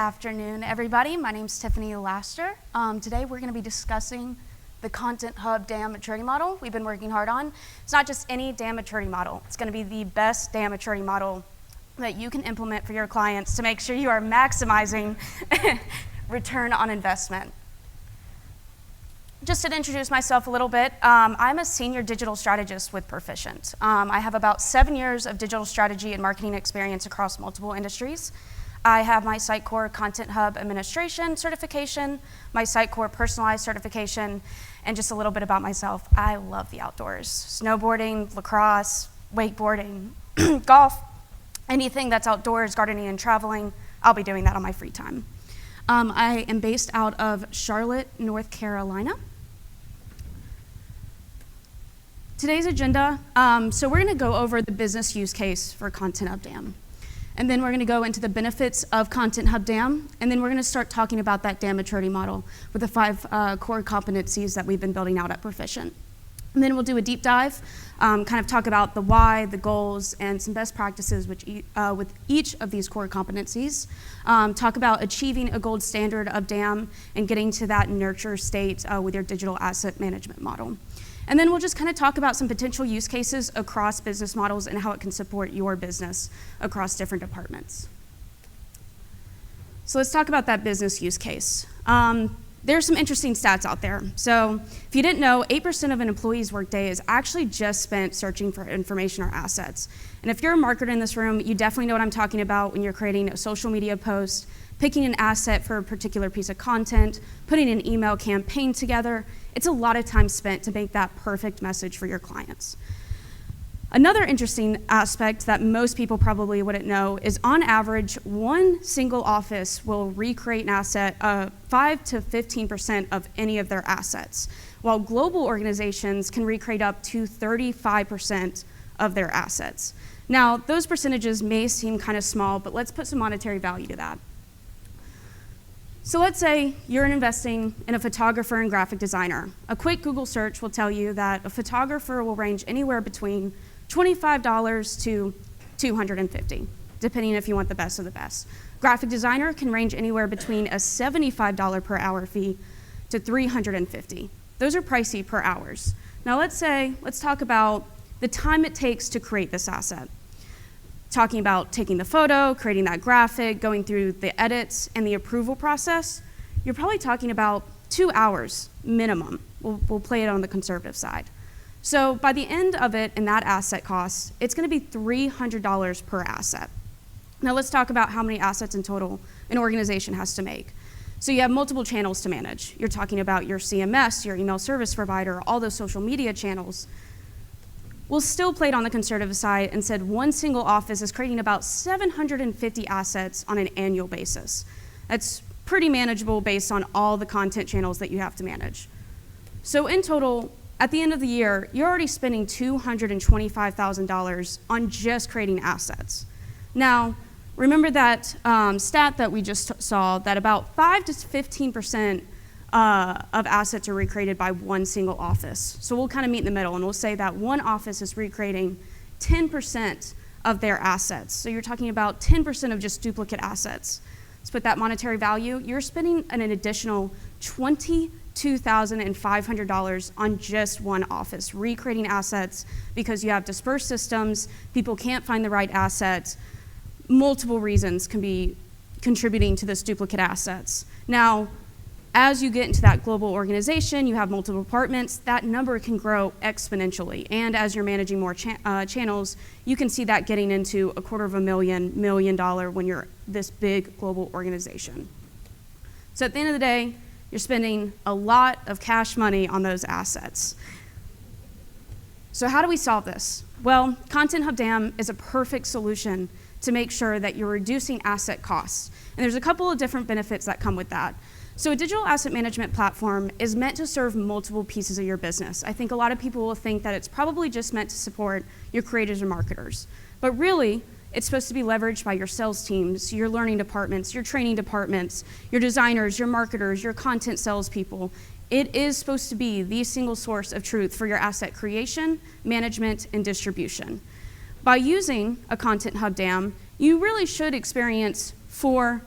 afternoon, everybody. My name's Tiffany Laster. Today we're going to be discussing the Content Hub DAM maturity model we've been working hard on. It's not just any DAM maturity model. It's going to be the best DAM maturity model that you can implement for your clients to make sure you are maximizing return on investment. Just to introduce myself a little bit, I'm a senior digital strategist with Proficient. I have about 7 years of digital strategy and marketing experience across multiple industries. I have my Sitecore Content Hub Administration certification, my Sitecore Personalized certification, and just a little bit about myself. I love the outdoors. Snowboarding, lacrosse, wakeboarding, golf, anything that's outdoors, gardening and traveling, I'll be doing that on my free time. I am based out of Charlotte, North Carolina. Today's agenda, so we're gonna go over the business use case for Content Hub DAM. And then we're going to go into the benefits of Content Hub DAM, and then we're going to start talking about that DAM maturity model with the 5 core competencies that we've been building out at Proficient. And then we'll do a deep dive, kind of talk about the why, the goals, and some best practices with each of these core competencies. Talk about achieving a gold standard of DAM and getting to that nurture state with your digital asset management model. And then we'll just kind of talk about some potential use cases across business models and how it can support your business across different departments. So let's talk about that business use case. There's some interesting stats out there. So if you didn't know, 8% of an employee's workday is actually just spent searching for information or assets. And if you're a marketer in this room, you definitely know what I'm talking about when you're creating a social media post, picking an asset for a particular piece of content, putting an email campaign together. It's a lot of time spent to make that perfect message for your clients. Another interesting aspect that most people probably wouldn't know is on average, one single office will recreate an asset 5 to 15% of any of their assets, while global organizations can recreate up to 35% of their assets. Now, those percentages may seem kind of small, but let's put some monetary value to that. So let's say you're investing in a photographer and graphic designer. A quick Google search will tell you that a photographer will range anywhere between $25 to $250, depending if you want the best of the best. Graphic designer can range anywhere between a $75 per hour fee to $350. Those are pricey per hours. Now let's talk about the time it takes to create this asset. Talking about taking the photo, creating that graphic, going through the edits and the approval process, you're probably talking about 2 hours minimum. We'll play it on the conservative side. So by the end of it and that asset cost, it's gonna be $300 per asset. Now let's talk about how many assets in total an organization has to make. So you have multiple channels to manage. You're talking about your CMS, your email service provider, all those social media channels. We'll still play it on the conservative side and said one single office is creating about 750 assets on an annual basis. That's pretty manageable based on all the content channels that you have to manage. So in total, at the end of the year, you're already spending $225,000 on just creating assets. Now, remember that stat that we just saw, that about 5 to 15% of assets are recreated by one single office. So we'll kind of meet in the middle and we'll say that one office is recreating 10% of their assets. So you're talking about 10% of just duplicate assets. Let's put that monetary value. You're spending an additional $22,500 on just one office, recreating assets because you have dispersed systems, people can't find the right assets. Multiple reasons can be contributing to this duplicate assets. Now, as you get into that global organization, you have multiple departments, that number can grow exponentially. And as you're managing more channels, you can see that getting into $250,000, $1 million when you're this big global organization. So at the end of the day, you're spending a lot of cash money on those assets. So how do we solve this? Well, Content Hub DAM is a perfect solution to make sure that you're reducing asset costs. And there's a couple of different benefits that come with that. So a digital asset management platform is meant to serve multiple pieces of your business. I think a lot of people will think that it's probably just meant to support your creators and marketers. But really, it's supposed to be leveraged by your sales teams, your learning departments, your training departments, your designers, your marketers, your content salespeople. It is supposed to be the single source of truth for your asset creation, management, and distribution. By using a Content Hub DAM, you really should experience 4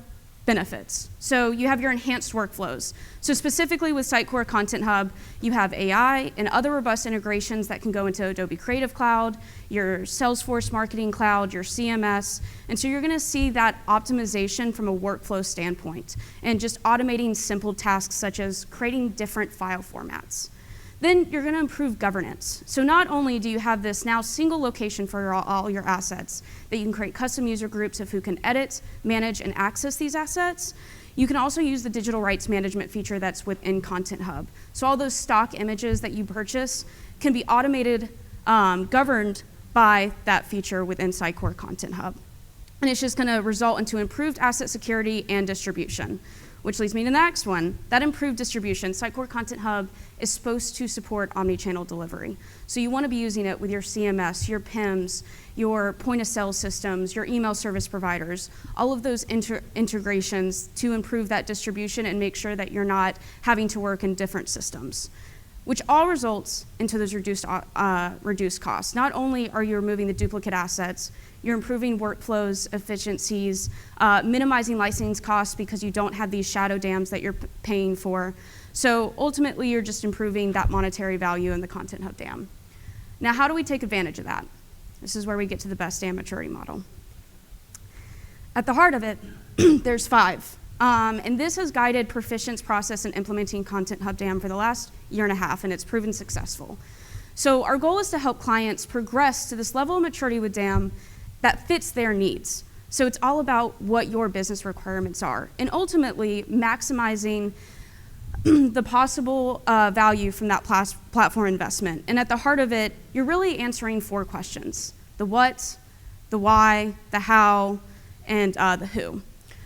benefits. So you have your enhanced workflows. So specifically with Sitecore Content Hub, you have AI and other robust integrations that can go into Adobe Creative Cloud, your Salesforce Marketing Cloud, your CMS. And so you're gonna see that optimization from a workflow standpoint and just automating simple tasks such as creating different file formats. Then you're gonna improve governance. So not only do you have this now single location for all your assets, that you can create custom user groups of who can edit, manage, and access these assets, you can also use the digital rights management feature that's within Content Hub. So all those stock images that you purchase can be automated, governed by that feature within Sitecore Content Hub. And it's just gonna result into improved asset security and distribution. Which leads me to the next one, that improved distribution. Sitecore Content Hub is supposed to support omni-channel delivery. So you wanna be using it with your CMS, your PIMS, your point-of-sale systems, your email service providers, all of those integrations to improve that distribution and make sure that you're not having to work in different systems, which all results into those reduced costs. Not only are you removing the duplicate assets, you're improving workflows, efficiencies, minimizing licensing costs because you don't have these shadow dams that you're paying for. So ultimately, you're just improving that monetary value in the Content Hub dam. Now, how do we take advantage of that? This is where we get to the best dam maturity model. At the heart of it, there's 5. And this has guided Perficient's process in implementing Content Hub dam for the last 1.5 years, and it's proven successful. So our goal is to help clients progress to this level of maturity with dam that fits their needs. So it's all about what your business requirements are, and ultimately maximizing the possible value from that platform investment. And at the heart of it, you're really answering 4 questions: the what, the why, the how, and the who.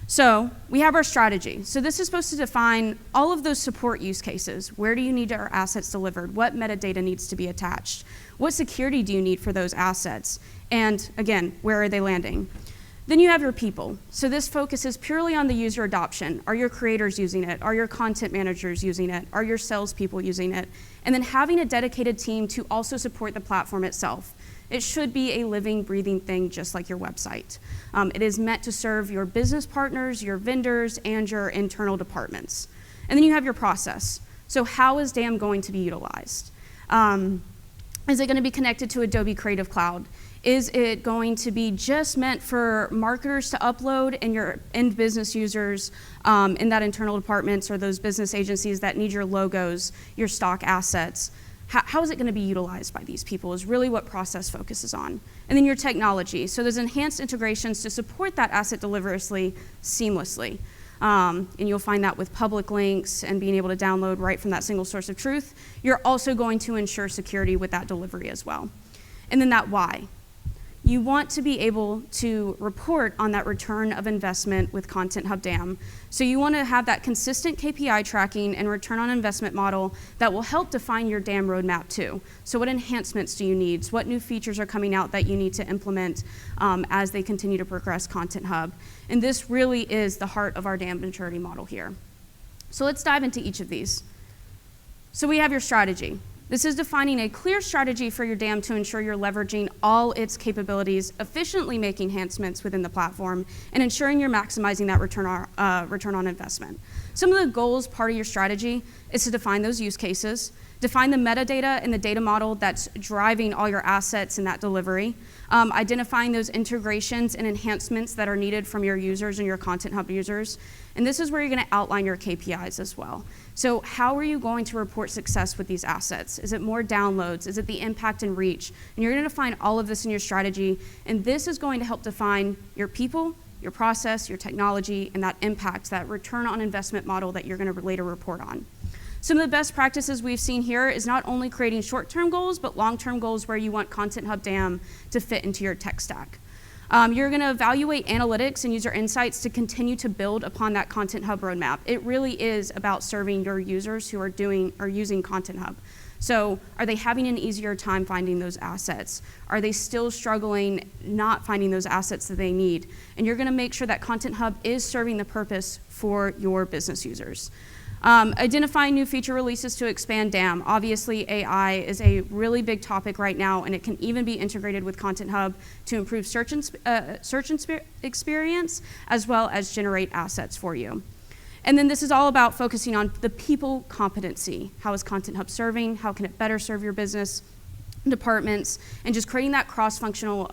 So we have our strategy. So this is supposed to define all of those support use cases. Where do you need our assets delivered? What metadata needs to be attached? What security do you need for those assets? And again, where are they landing? Then you have your people. So this focuses purely on the user adoption. Are your creators using it? Are your content managers using it? Are your salespeople using it? And then having a dedicated team to also support the platform itself. It should be a living, breathing thing just like your website. It is meant to serve your business partners, your vendors, and your internal departments. And then you have your process. So how is DAM going to be utilized? Is it going to be connected to Adobe Creative Cloud? Is it going to be just meant for marketers to upload and your end business users in that internal departments or those business agencies that need your logos, your stock assets? How is it going to be utilized by these people is really what process focuses on. And then your technology. So there's enhanced integrations to support that asset delivery seamlessly. And you'll find that with public links and being able to download right from that single source of truth. You're also going to ensure security with that delivery as well. And then that why. You want to be able to report on that return of investment with Content Hub DAM. So you want to have that consistent KPI tracking and return on investment model that will help define your DAM roadmap too. So what enhancements do you need? What new features are coming out that you need to implement as they continue to progress Content Hub? And this really is the heart of our DAM maturity model here. So let's dive into each of these. So we have your strategy. This is defining a clear strategy for your DAM to ensure you're leveraging all its capabilities, efficiently making enhancements within the platform, and ensuring you're maximizing that return on investment. Some of the goals part of your strategy is to define those use cases, define the metadata and the data model that's driving all your assets in that delivery, identifying those integrations and enhancements that are needed from your users and your Content Hub users. And this is where you're going to outline your KPIs as well. So how are you going to report success with these assets? Is it more downloads? Is it the impact and reach? And you're going to define all of this in your strategy. And this is going to help define your people, your process, your technology, and that impact, that return on investment model that you're going to later report on. Some of the best practices we've seen here is not only creating short-term goals, but long-term goals where you want Content Hub DAM to fit into your tech stack. You're going to evaluate analytics and user insights to continue to build upon that Content Hub roadmap. It really is about serving your users who are using Content Hub. So are they having an easier time finding those assets? Are they still struggling not finding those assets that they need? And you're going to make sure that Content Hub is serving the purpose for your business users. Identifying new feature releases to expand DAM. Obviously, AI is a really big topic right now, and it can even be integrated with Content Hub to improve search experience, as well as generate assets for you. And then this is all about focusing on the people competency. How is Content Hub serving? How can it better serve your business departments? And just creating that cross-functional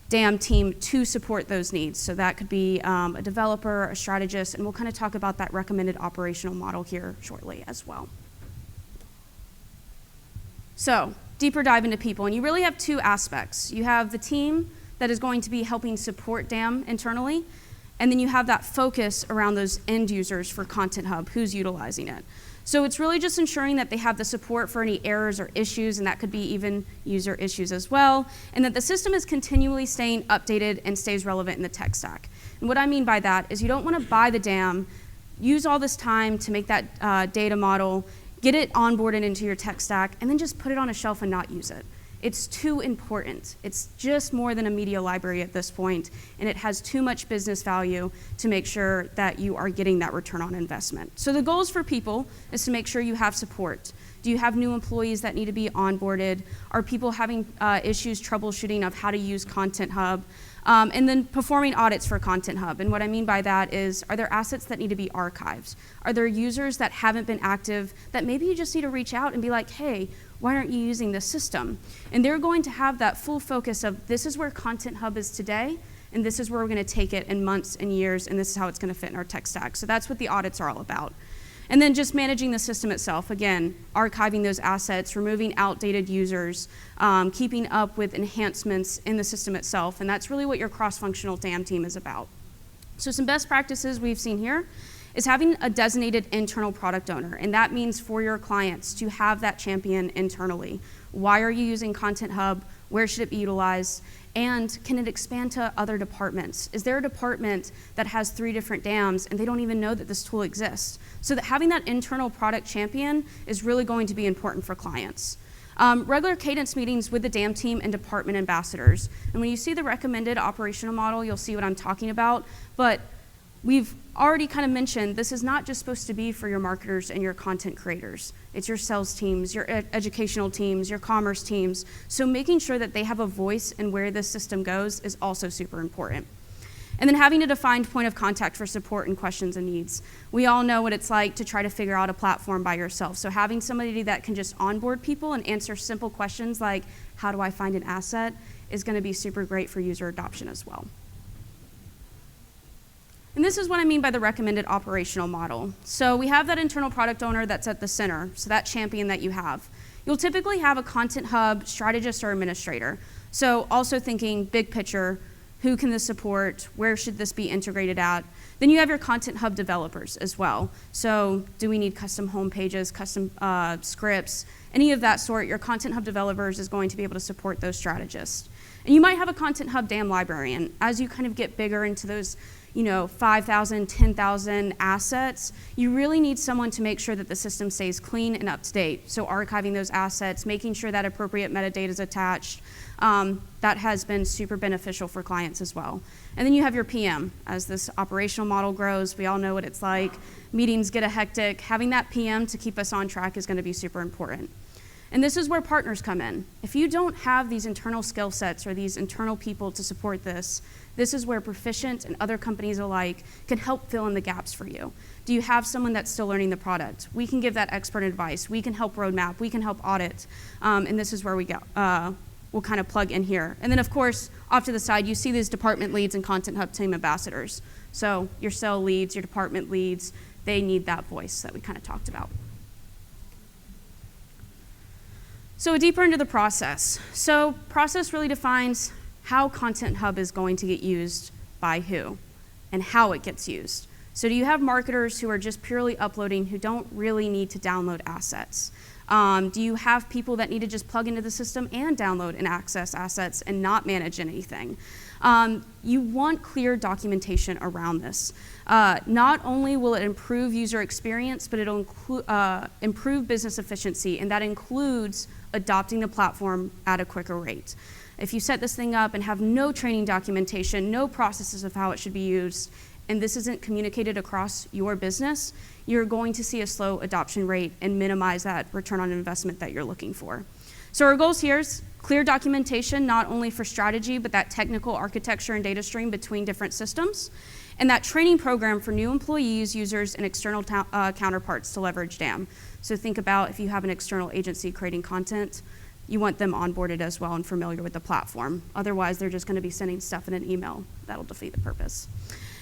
DAM team to support those needs. So that could be a developer, a strategist, and we'll kind of talk about that recommended operational model here shortly as well. So, deeper dive into people, and you really have two aspects. You have the team that is going to be helping support DAM internally, and then you have that focus around those end users for Content Hub, who's utilizing it. So it's really just ensuring that they have the support for any errors or issues, and that could be even user issues as well, and that the system is continually staying updated and stays relevant in the tech stack. And what I mean by that is you don't want to buy the DAM, use all this time to make that data model, get it onboarded into your tech stack, and then just put it on a shelf and not use it. It's too important. It's just more than a media library at this point, and it has too much business value to make sure that you are getting that return on investment. So the goals for people is to make sure you have support. Do you have new employees that need to be onboarded? Are people having issues troubleshooting of how to use Content Hub? And then performing audits for Content Hub. And what I mean by that is, are there assets that need to be archived? Are there users that haven't been active that maybe you just need to reach out and be like, hey, why aren't you using this system? And they're going to have that full focus of this is where Content Hub is today, and this is where we're going to take it in months and years, and this is how it's going to fit in our tech stack. So that's what the audits are all about. And then just managing the system itself. Again, archiving those assets, removing outdated users, keeping up with enhancements in the system itself, and that's really what your cross-functional DAM team is about. So some best practices we've seen here is having a designated internal product owner, and that means for your clients to have that champion internally. Why are you using Content Hub? Where should it be utilized? And can it expand to other departments? Is there a department that has 3 different DAMs and they don't even know that this tool exists? So that having that internal product champion is really going to be important for clients. Regular cadence meetings with the DAM team and department ambassadors. And when you see the recommended operational model, you'll see what I'm talking about. But we've already kind of mentioned this is not just supposed to be for your marketers and your content creators. It's your sales teams, your educational teams, your commerce teams. So making sure that they have a voice in where this system goes is also super important. And then having a defined point of contact for support and questions and needs. We all know what it's like to try to figure out a platform by yourself. So having somebody that can just onboard people and answer simple questions like, how do I find an asset, is going to be super great for user adoption as well. And this is what I mean by the recommended operational model. So we have that internal product owner that's at the center, so that champion that you have. You'll typically have a Content Hub strategist or administrator. So also thinking big picture, who can this support? Where should this be integrated at? Then you have your Content Hub developers as well. So do we need custom home pages, custom scripts, any of that sort? Your Content Hub developers is going to be able to support those strategists. And you might have a Content Hub DAM librarian. As you kind of get bigger into those 5,000, 10,000 assets, you really need someone to make sure that the system stays clean and up to date. So archiving those assets, making sure that appropriate metadata is attached, that has been super beneficial for clients as well. And then you have your PM. As this operational model grows, we all know what it's like. Meetings get hectic. Having that PM to keep us on track is going to be super important. And this is where partners come in. If you don't have these internal skill sets or these internal people to support this, this is where Proficient and other companies alike can help fill in the gaps for you. Do you have someone that's still learning the product? We can give that expert advice. We can help roadmap. We can help audit. And this is where we go. We'll kind of plug in here. And then, of course, off to the side, you see these department leads and Content Hub team ambassadors. So your cell leads, your department leads, they need that voice that we kind of talked about. So deeper into the process. So process really defines how Content Hub is going to get used by who and how it gets used. So do you have marketers who are just purely uploading who don't really need to download assets? Do you have people that need to just plug into the system and download and access assets and not manage anything? You want clear documentation around this. Not only will it improve user experience, but it'll improve business efficiency, and that includes adopting the platform at a quicker rate. If you set this thing up and have no training documentation, no processes of how it should be used, and this isn't communicated across your business, you're going to see a slow adoption rate and minimize that return on investment that you're looking for. So our goals here is clear documentation, not only for strategy, but that technical architecture and data stream between different systems, and that training program for new employees, users, and external counterparts to leverage DAM. So think about if you have an external agency creating content, you want them onboarded as well and familiar with the platform. Otherwise, they're just going to be sending stuff in an email. That'll defeat the purpose.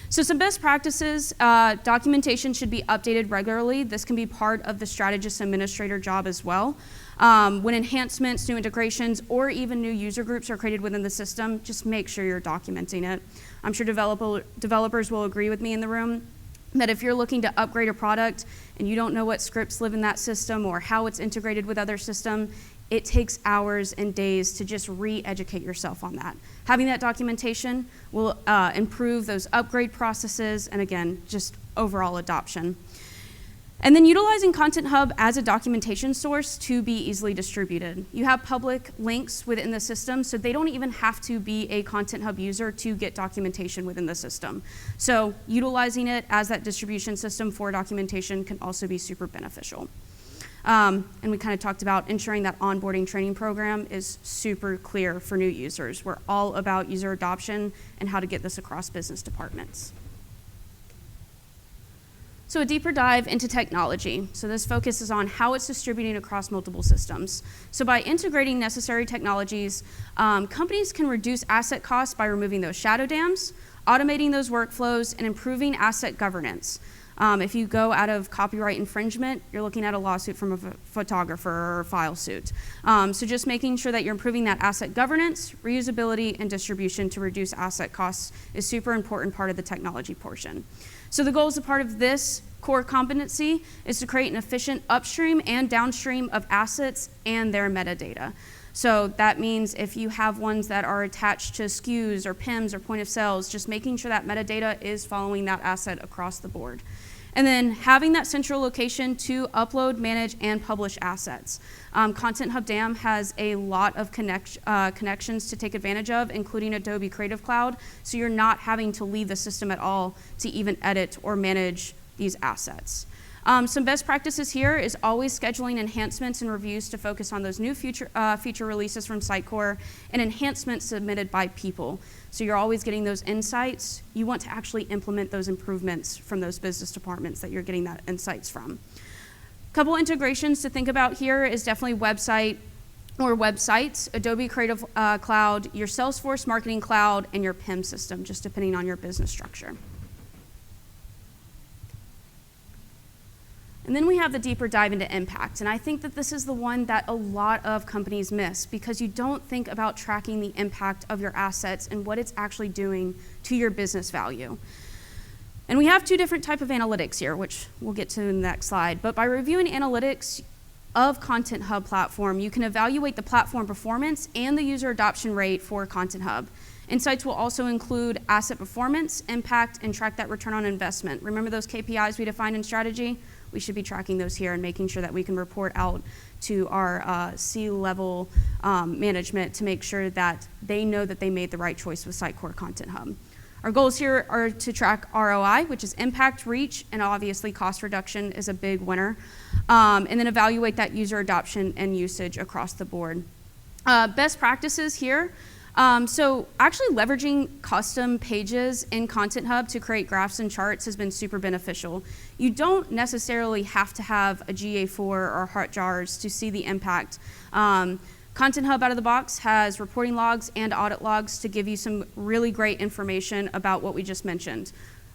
So some best practices, documentation should be updated regularly. This can be part of the strategist administrator job as well. When enhancements, new integrations, or even new user groups are created within the system, just make sure you're documenting it. I'm sure developers will agree with me in the room that if you're looking to upgrade a product and you don't know what scripts live in that system or how it's integrated with other systems, it takes hours and days to just re-educate yourself on that. Having that documentation will improve those upgrade processes and, again, just overall adoption. And then utilizing Content Hub as a documentation source to be easily distributed. You have public links within the system, so they don't even have to be a Content Hub user to get documentation within the system. So utilizing it as that distribution system for documentation can also be super beneficial. And we kind of talked about ensuring that onboarding training program is super clear for new users. We're all about user adoption and how to get this across business departments. So a deeper dive into technology. So this focuses on how it's distributing across multiple systems. So by integrating necessary technologies, companies can reduce asset costs by removing those shadow dams, automating those workflows, and improving asset governance. If you go out of copyright infringement, you're looking at a lawsuit from a photographer or a file suit. So just making sure that you're improving that asset governance, reusability, and distribution to reduce asset costs is super important part of the technology portion. So the goal as a part of this core competency is to create an efficient upstream and downstream of assets and their metadata. So that means if you have ones that are attached to SKUs or PIMs or point of sales, just making sure that metadata is following that asset across the board. And then having that central location to upload, manage, and publish assets. Content Hub DAM has a lot of connections to take advantage of, including Adobe Creative Cloud, so you're not having to leave the system at all to even edit or manage these assets. Some best practices here is always scheduling enhancements and reviews to focus on those new feature releases from Sitecore and enhancements submitted by people. So you're always getting those insights. You want to actually implement those improvements from those business departments that you're getting that insights from. A couple integrations to think about here is definitely website or websites, Adobe Creative Cloud, your Salesforce Marketing Cloud, and your PIM system, just depending on your business structure. And then we have the deeper dive into impact. And I think that this is the one that a lot of companies miss because you don't think about tracking the impact of your assets and what it's actually doing to your business value. And we have two different types of analytics here, which we'll get to in the next slide. But by reviewing analytics of Content Hub platform, you can evaluate the platform performance and the user adoption rate for Content Hub. Insights will also include asset performance, impact, and track that return on investment. Remember those KPIs we defined in strategy? We should be tracking those here and making sure that we can report out to our C-level management to make sure that they know that they made the right choice with Sitecore Content Hub. Our goals here are to track ROI, which is impact, reach, and obviously cost reduction is a big winner, and then evaluate that user adoption and usage across the board. Best practices here. So actually leveraging custom pages in Content Hub to create graphs and charts has been super beneficial. You don't necessarily have to have a GA4 or Hotjars to see the impact. Content Hub out of the box has reporting logs and audit logs to give you some really great information about what we just mentioned.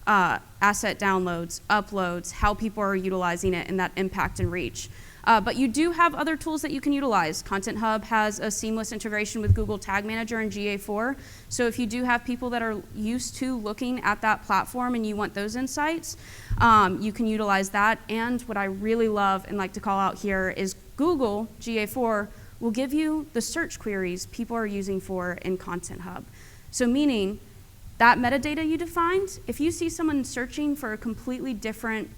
Asset downloads, uploads, how people are utilizing it, and that impact and reach. But you do have other tools that you can utilize. Content Hub has a seamless integration with Google Tag Manager and GA4. So if you do have people that are used to looking at that platform and you want those insights, you can utilize that. And what I really love and like to call out here is Google GA4 will give you the search queries people are using for in Content Hub. So meaning that metadata you defined, if you see someone searching for a completely different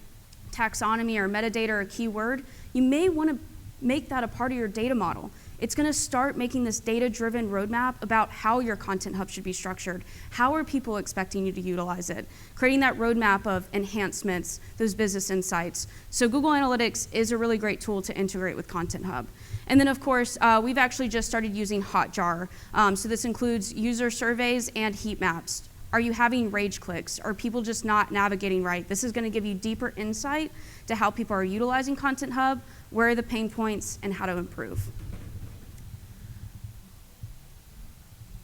taxonomy or metadata or keyword, you may want to make that a part of your data model it's going to start making this data-driven roadmap about how your Content Hub should be structured. How are people expecting you to utilize it? Creating that roadmap of enhancements, those business insights. So Google Analytics is a really great tool to integrate with Content Hub. And then, of course, we've actually just started using Hotjar. So this includes user surveys and heat maps. Are you having rage clicks? Are people just not navigating right? This is going to give you deeper insight to how people are utilizing Content Hub, where are the pain points, and how to improve.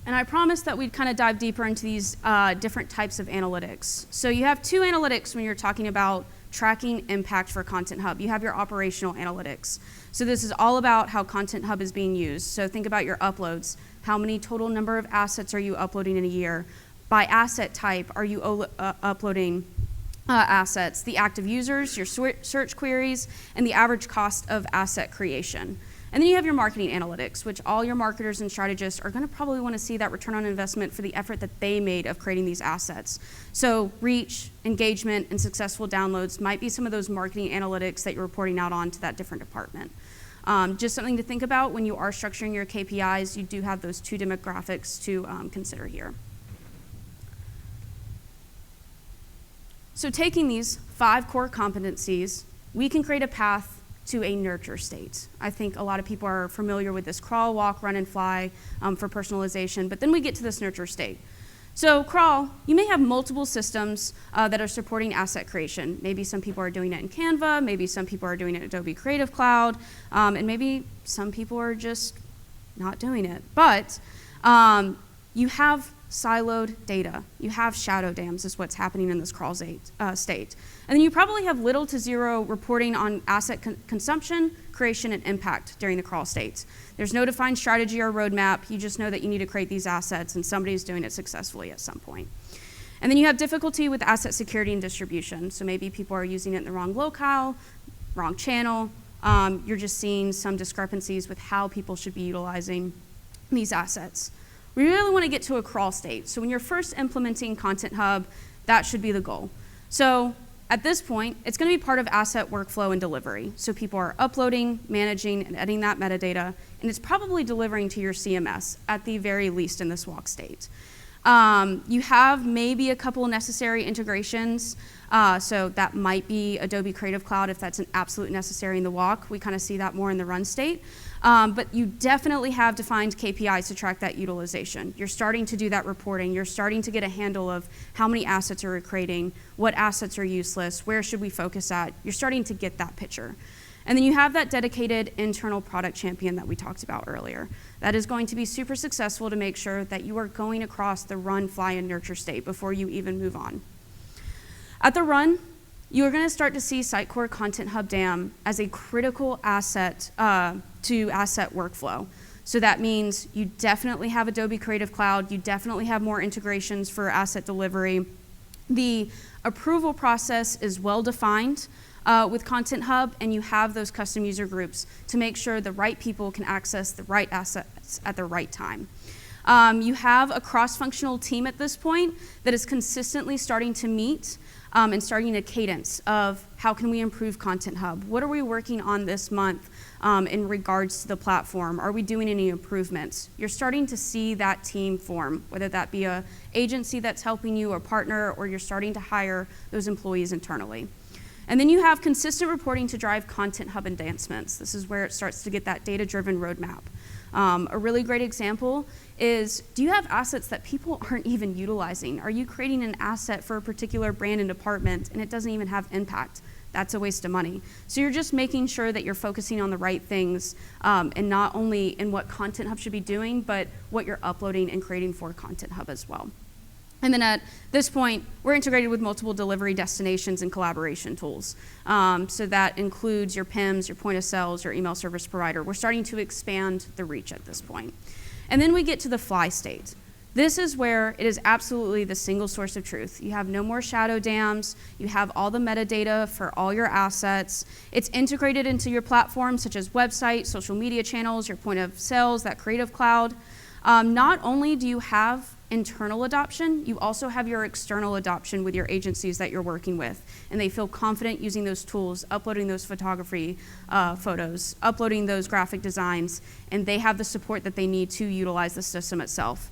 And I promised that we'd kind of dive deeper into these different types of analytics. So you have two analytics when you're talking about tracking impact for Content Hub. You have your operational analytics. So this is all about how Content Hub is being used. So think about your uploads. How many total number of assets are you uploading in a year? By asset type, are you uploading assets? The active users, your search queries, and the average cost of asset creation. And then you have your marketing analytics, which all your marketers and strategists are going to probably want to see that return on investment for the effort that they made of creating these assets. So reach, engagement, and successful downloads might be some of those marketing analytics that you're reporting out on to that different department. Just something to think about when you are structuring your KPIs, you do have those two demographics to consider here. So taking these 5 core competencies, we can create a path to a nurture state. I think a lot of people are familiar with this crawl, walk, run, and fly for personalization, but then we get to this nurture state. So crawl, you may have multiple systems that are supporting asset creation. Maybe some people are doing it in Canva, maybe some people are doing it in Adobe Creative Cloud, and maybe some people are just not doing it. But you have siloed data. You have shadow dams is what's happening in this crawl state. And then you probably have little to zero reporting on asset consumption, creation, and impact during the crawl states. There's no defined strategy or roadmap. You just know that you need to create these assets and somebody's doing it successfully at some point. And then you have difficulty with asset security and distribution. So maybe people are using it in the wrong locale, wrong channel. You're just seeing some discrepancies with how people should be utilizing these assets. We really want to get to a crawl state. So when you're first implementing Content Hub, that should be the goal. So at this point, it's going to be part of asset workflow and delivery. So people are uploading, managing, and editing that metadata, and it's probably delivering to your CMS at the very least in this walk state. You have maybe a couple necessary integrations. So that might be Adobe Creative Cloud if that's an absolute necessary in the walk. We kind of see that more in the run state. But you definitely have defined KPIs to track that utilization. You're starting to do that reporting. You're starting to get a handle of how many assets are we creating, what assets are useless, where should we focus at. You're starting to get that picture. And then you have that dedicated internal product champion that we talked about earlier. That is going to be super successful to make sure that you are going across the run, fly, and nurture state before you even move on. At the run, you are going to start to see Sitecore Content Hub DAM as a critical asset to asset workflow. So that means you definitely have Adobe Creative Cloud, you definitely have more integrations for asset delivery. The approval process is well defined with Content Hub, and you have those custom user groups to make sure the right people can access the right assets at the right time. You have a cross-functional team at this point that is consistently starting to meet and starting a cadence of how can we improve Content Hub? What are we working on this month in regards to the platform? Are we doing any improvements? You're starting to see that team form, whether that be an agency that's helping you, a partner, or you're starting to hire those employees internally. And then you have consistent reporting to drive Content Hub advancements. This is where it starts to get that data-driven roadmap. A really great example is, do you have assets that people aren't even utilizing? Are you creating an asset for a particular brand and department and it doesn't even have impact? That's a waste of money. So you're just making sure that you're focusing on the right things and not only in what Content Hub should be doing, but what you're uploading and creating for Content Hub as well. And then at this point, we're integrated with multiple delivery destinations and collaboration tools. So that includes your PIMs, your point of sales, your email service provider. We're starting to expand the reach at this point. And then we get to the fly state. This is where it is absolutely the single source of truth. You have no more shadow dams. You have all the metadata for all your assets. It's integrated into your platform, such as website, social media channels, your point of sales, that Creative Cloud. Not only do you have internal adoption, you also have your external adoption with your agencies that you're working with, and they feel confident using those tools, uploading those photography photos, uploading those graphic designs, and they have the support that they need to utilize the system itself.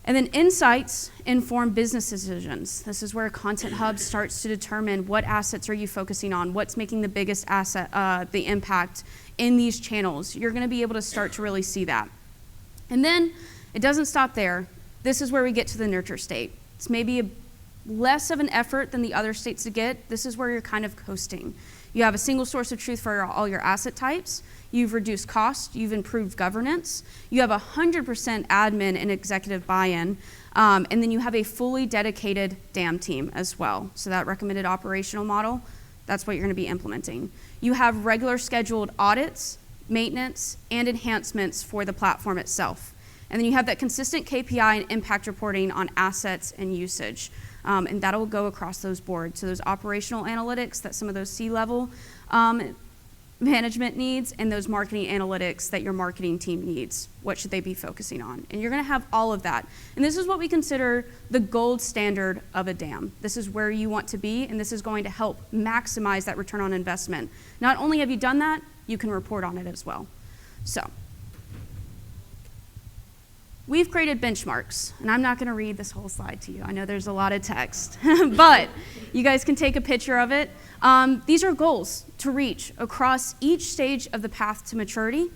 And then insights inform business decisions. This is where Content Hub starts to determine what assets are you focusing on, what's making the biggest asset, the impact in these channels. You're gonna be able to start to really see that. And then it doesn't stop there. This is where we get to the nurture state. It's maybe less of an effort than the other states to get. This is where you're kind of coasting. You have a single source of truth for all your asset types. You've reduced cost, you've improved governance, you have 100% admin and executive buy-in, and then you have a fully dedicated DAM team as well. So that recommended operational model, that's what you're gonna be implementing. You have regular scheduled audits, maintenance, and enhancements for the platform itself. And then you have that consistent KPI and impact reporting on assets and usage. And that'll go across those boards. So those operational analytics that some of those C-level management needs, and those marketing analytics that your marketing team needs. What should they be focusing on? And you're gonna have all of that. And this is what we consider the gold standard of a DAM. This is where you want to be, and this is going to help maximize that return on investment. Not only have you done that, you can report on it as well. So, we've created benchmarks, and I'm not gonna read this whole slide to you. I know there's a lot of text, but you guys can take a picture of it. These are goals to reach across each stage of the path to maturity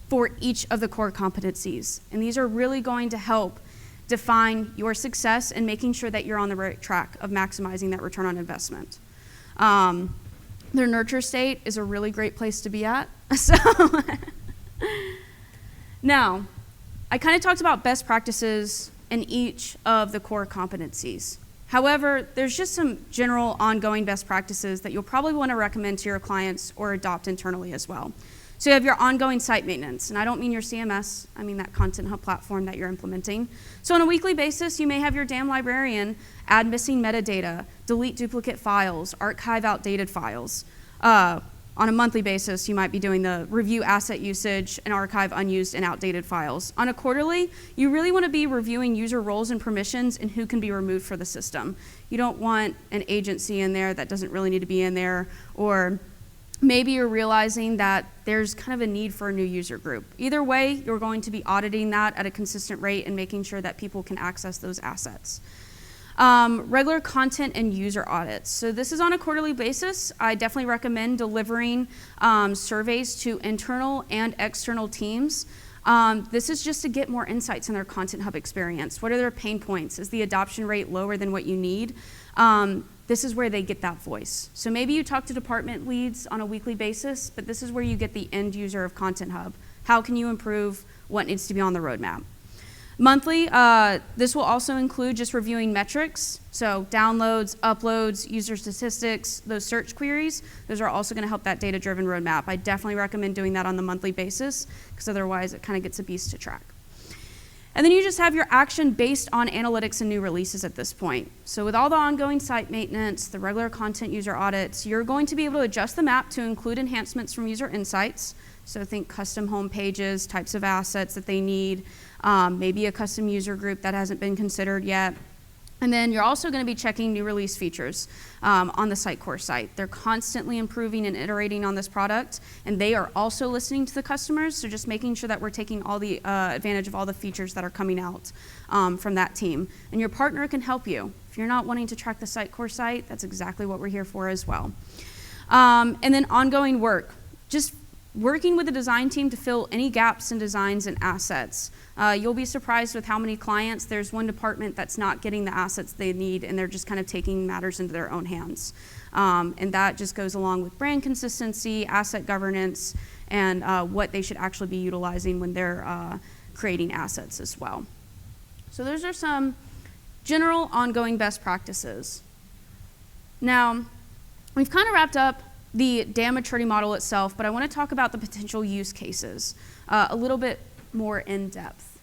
for each of the core competencies. And these are really going to help define your success and making sure that you're on the right track of maximizing that return on investment. Their nurture state is a really great place to be at. So now, I kind of talked about best practices in each of the core competencies. However, there's just some general ongoing best practices that you'll probably want to recommend to your clients or adopt internally as well. So you have your ongoing site maintenance, and I don't mean your CMS, I mean that Content Hub platform that you're implementing. So on a weekly basis, you may have your DAM librarian add missing metadata, delete duplicate files, archive outdated files. On a monthly basis, you might be doing the review asset usage and archive unused and outdated files. On a quarterly, you really want to be reviewing user roles and permissions and who can be removed for the system. You don't want an agency in there that doesn't really need to be in there, or maybe you're realizing that there's kind of a need for a new user group. Either way, you're going to be auditing that at a consistent rate and making sure that people can access those assets. Regular content and user audits. So this is on a quarterly basis. I definitely recommend delivering surveys to internal and external teams. This is just to get more insights in their Content Hub experience. What are their pain points? Is the adoption rate lower than what you need? This is where they get that voice. So maybe you talk to department leads on a weekly basis, but this is where you get the end user of Content Hub. How can you improve? What needs to be on the roadmap? Monthly, this will also include just reviewing metrics, so downloads, uploads, user statistics, those search queries. Those are also going to help that data-driven roadmap. I definitely recommend doing that on the monthly basis, because otherwise it kind of gets a beast to track. And then you just have your action based on analytics and new releases at this point. So with all the ongoing site maintenance, the regular content user audits, you're going to be able to adjust the map to include enhancements from user insights. So think custom home pages, types of assets that they need, maybe a custom user group that hasn't been considered yet. And then you're also going to be checking new release features on the Sitecore site. They're constantly improving and iterating on this product, and they are also listening to the customers, so just making sure that we're taking all the advantage of all the features that are coming out from that team. And your partner can help you. If you're not wanting to track the Sitecore site, that's exactly what we're here for as well. And then ongoing work. Just working with the design team to fill any gaps in designs and assets. You'll be surprised with how many clients, there's one department that's not getting the assets they need, and they're just kind of taking matters into their own hands. And that just goes along with brand consistency, asset governance, and what they should actually be utilizing when they're creating assets as well. So those are some general ongoing best practices. Now, we've kind of wrapped up the DAM maturity model itself, but I want to talk about the potential use cases a little bit more in depth.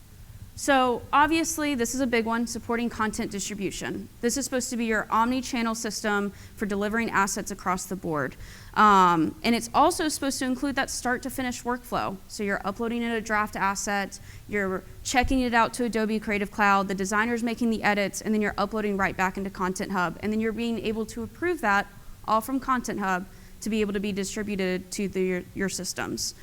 So obviously, this is a big one, supporting content distribution. This is supposed to be your omni-channel system for delivering assets across the board. And it's also supposed to include that start to finish workflow. So you're uploading in a draft asset, you're checking it out to Adobe Creative Cloud, the designer's making the edits, and then you're uploading right back into Content Hub. And then you're being able to approve that all from Content Hub to be able to be distributed to your systems.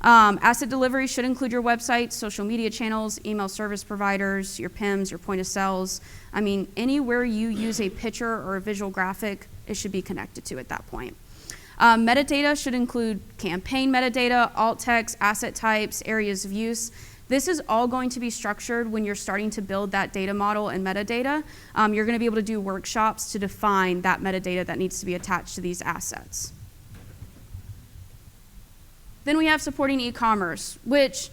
Asset delivery should include your website, social media channels, email service providers, your PIMs, your point of sales. I mean, anywhere you use a picture or a visual graphic, it should be connected to at that point. Metadata should include campaign metadata, alt text, asset types, areas of use. This is all going to be structured when you're starting to build that data model and metadata. You're going to be able to do workshops to define that metadata that needs to be attached to these assets. Then we have supporting e-commerce, which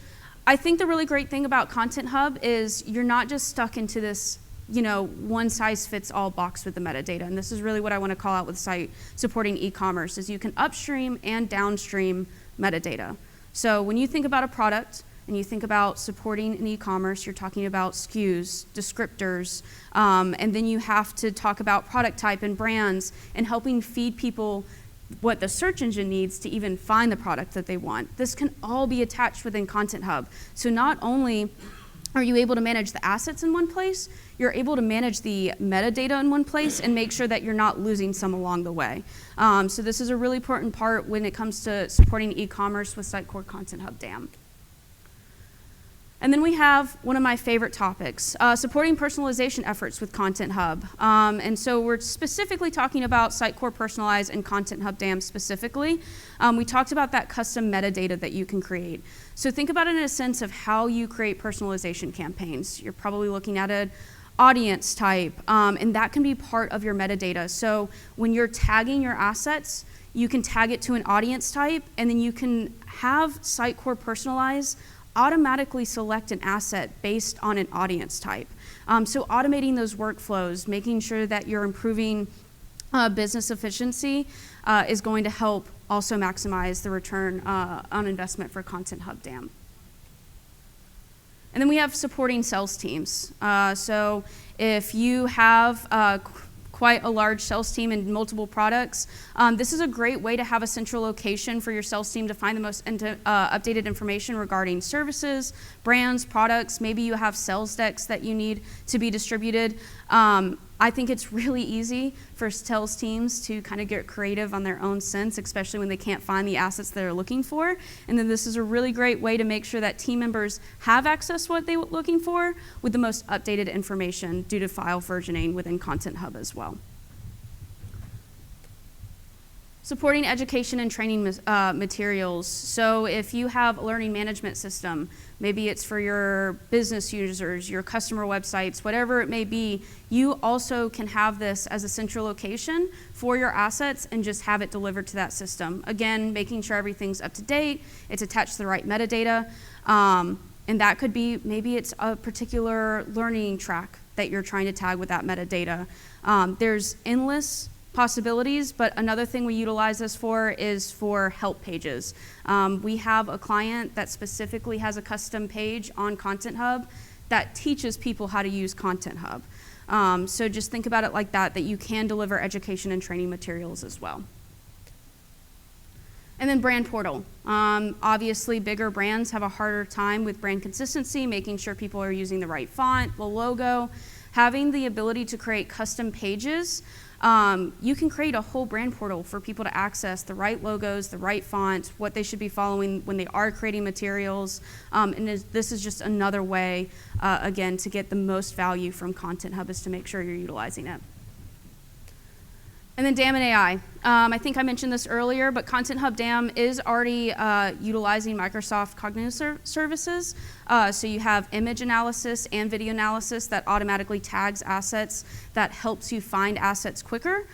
I think the really great thing about Content Hub is you're not just stuck into this, one-size-fits-all box with the metadata. And this is really what I want to call out with site supporting e-commerce, is you can upstream and downstream metadata. So when you think about a product and you think about supporting an e-commerce, you're talking about SKUs, descriptors, and then you have to talk about product type and brands and helping feed people what the search engine needs to even find the product that they want. This can all be attached within Content Hub. So not only are you able to manage the assets in one place, you're able to manage the metadata in one place and make sure that you're not losing some along the way. So this is a really important part when it comes to supporting e-commerce with Sitecore Content Hub DAM. And then we have one of my favorite topics, supporting personalization efforts with Content Hub. And so we're specifically talking about Sitecore Personalize and Content Hub DAM specifically. We talked about that custom metadata that you can create. So think about it in a sense of how you create personalization campaigns. You're probably looking at an audience type, and that can be part of your metadata. So when you're tagging your assets, you can tag it to an audience type, and then you can have Sitecore Personalize automatically select an asset based on an audience type. So automating those workflows, making sure that you're improving business efficiency is going to help also maximize the return on investment for Content Hub DAM. And then we have supporting sales teams. So if you have quite a large sales team and multiple products, this is a great way to have a central location for your sales team to find the most updated information regarding services, brands, products. Maybe you have sales decks that you need to be distributed. I think it's really easy for sales teams to kind of get creative on their own sense, especially when they can't find the assets they're looking for. And then this is a really great way to make sure that team members have access to what they're looking for with the most updated information due to file versioning within Content Hub as well. Supporting education and training materials. So if you have a learning management system, maybe it's for your business users, your customer websites, whatever it may be, you also can have this as a central location for your assets and just have it delivered to that system. Again, making sure everything's up to date, it's attached to the right metadata, and that could be, maybe it's a particular learning track that you're trying to tag with that metadata. There's endless possibilities, but another thing we utilize this for is for help pages. We have a client that specifically has a custom page on Content Hub that teaches people how to use Content Hub. So just think about it like that you can deliver education and training materials as well. And then brand portal. Obviously, bigger brands have a harder time with brand consistency, making sure people are using the right font, the logo, having the ability to create custom pages. You can create a whole brand portal for people to access the right logos, the right font, what they should be following when they are creating materials. And this is just another way, again, to get the most value from Content Hub is to make sure you're utilizing it. And then DAM and AI. I think I mentioned this earlier, but Content Hub DAM is already utilizing Microsoft Cognitive Services. So you have image analysis and video analysis that automatically tags assets that helps you find assets quicker.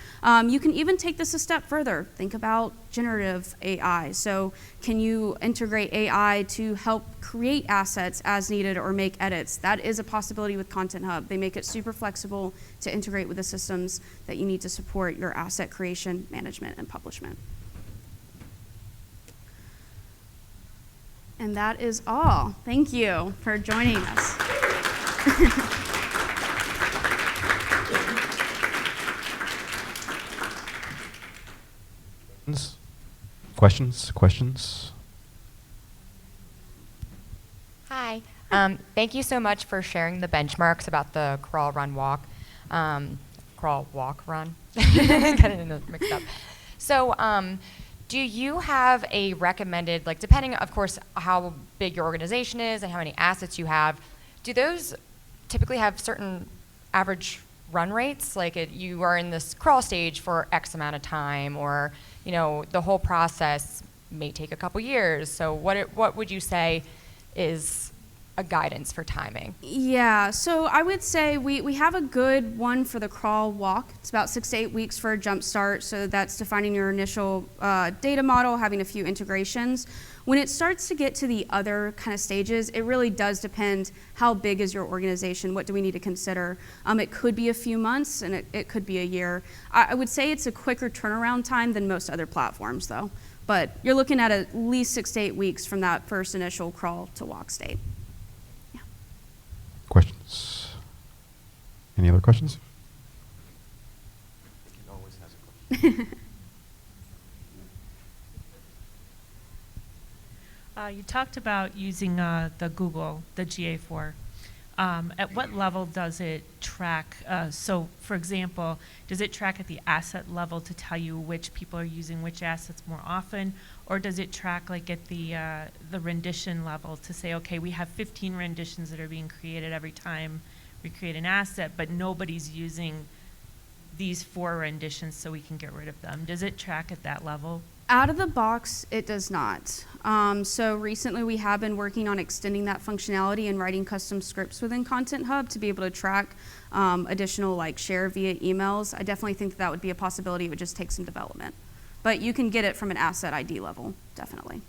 You can even take this a step further. Think about generative AI. So can you integrate AI to help create assets as needed or make edits? That is a possibility with Content Hub. They make it super flexible to integrate with the systems that you need to support your asset creation, management, and publishment. And that is all. Thank you for joining us. Questions? Hi. Thank you so much for sharing the benchmarks about the crawl, run, walk. Crawl, walk, run. Getting it mixed up. So do you have a recommended, like depending, of course, how big your organization is and how many assets you have, do those typically have certain average run rates? Like you are in this crawl stage for X amount of time, or the whole process may take a couple years. So what would you say is a guidance for timing? Yeah, so I would say we have a good one for the crawl walk. It's about 6 to 8 weeks for a jump start. So that's defining your initial data model, having a few integrations. When it starts to get to the other kind of stages, it really does depend how big is your organization, what do we need to consider. It could be a few months and it could be a year. I would say it's a quicker turnaround time than most other platforms though. But you're looking at least 6 to 8 weeks from that first initial crawl to walk state. Yeah. Questions? Any other questions? It always has a question. You talked about using the Google, the GA4. At what level does it track? So, for example, does it track at the asset level to tell you which people are using which assets more often? Or does it track like at the rendition level to say, okay, we have 15 renditions that are being created every time we create an asset, but nobody's using these 4 renditions, so we can get rid of them? Does it track at that level? Out of the box, it does not. So recently we have been working on extending that functionality and writing custom scripts within Content Hub to be able to track additional like share via emails. I definitely think that would be a possibility. It would just take some development. But you can get it from an asset ID level, definitely.